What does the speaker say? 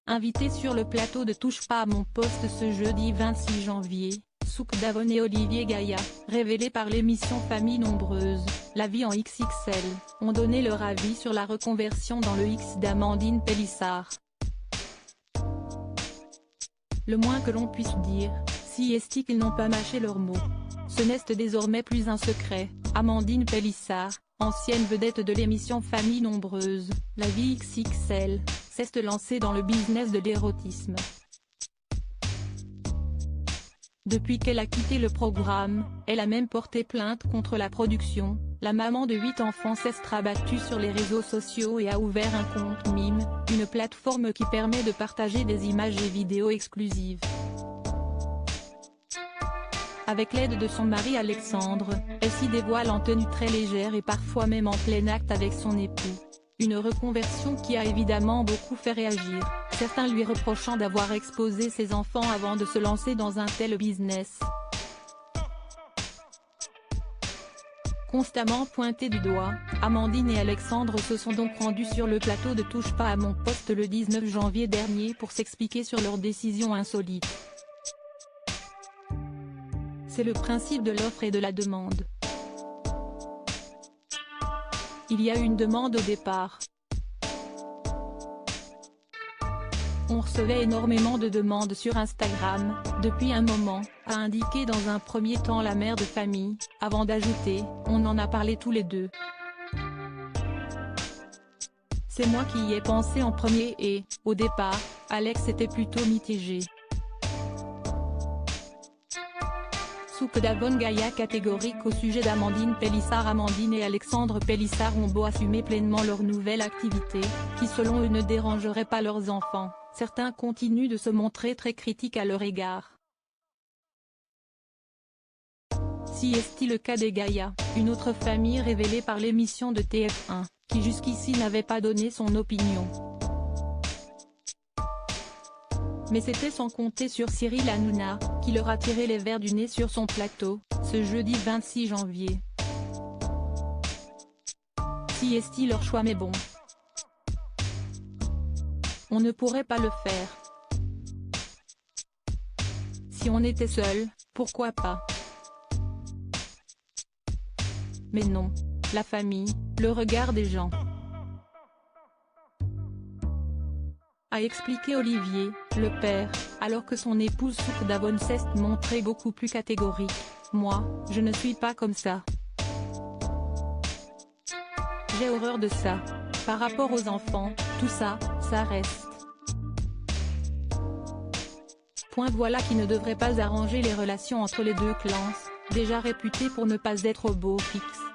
Invité sur le plateau de Touche pas à mon poste ce jeudi 26 janvier, Souk Davon et Olivier Gaïa, révélés par l'émission Famille Nombreuse, La Vie en XXL, ont donné leur avis sur la reconversion dans le X d'Amandine Pélissard. Le moins que l'on puisse dire, si est qu'ils n'ont pas mâché leurs mots. Ce n'est désormais plus un secret, Amandine Pélissard, ancienne vedette de l'émission Famille Nombreuse, La Vie XXL, s'est lancée dans le business de l'érotisme. Depuis qu'elle a quitté le programme, elle a même porté plainte contre la production. La maman de 8 enfants s'est rabattue sur les réseaux sociaux et a ouvert un compte Mime, une plateforme qui permet de partager des images et vidéos exclusives. Avec l'aide de son mari Alexandre, elle s'y dévoile en tenue très légère et parfois même en plein acte avec son époux. Une reconversion qui a évidemment beaucoup fait réagir, certains lui reprochant d'avoir exposé ses enfants avant de se lancer dans un tel business. Constamment pointés du doigt, Amandine et Alexandre se sont donc rendus sur le plateau de Touche pas à mon poste le 19 janvier dernier pour s'expliquer sur leur décision insolite. C'est le principe de l'offre et de la demande. Il y a eu une demande au départ. On recevait énormément de demandes sur Instagram, depuis un moment, a indiqué dans un premier temps la mère de famille, avant d'ajouter, on en a parlé tous les deux. C'est moi qui y ai pensé en premier et, au départ, Alex était plutôt mitigé. Souk Davon Gaïa catégorique au sujet d'Amandine Pélissard. Amandine et Alexandre Pélissard ont beau assumer pleinement leur nouvelle activité, qui selon eux ne dérangerait pas leurs enfants, certains continuent de se montrer très critiques à leur égard. Si est le cas des Gaïa, une autre famille révélée par l'émission de TF1, qui jusqu'ici n'avait pas donné son opinion. Mais c'était sans compter sur Cyril Hanouna, qui leur a tiré les vers du nez sur son plateau, ce jeudi 26 janvier. Si est leur choix mais bon. On ne pourrait pas le faire. Si on était seul, pourquoi pas? Mais non, la famille, le regard des gens. A expliqué Olivier, le père, alors que son épouse Souk Davon s'est montrée beaucoup plus catégorique. Moi, je ne suis pas comme ça. J'ai horreur de ça. Par rapport aux enfants, tout ça, ça reste. Voilà qui ne devrait pas arranger les relations entre les deux clans, déjà réputés pour ne pas être au beau fixe.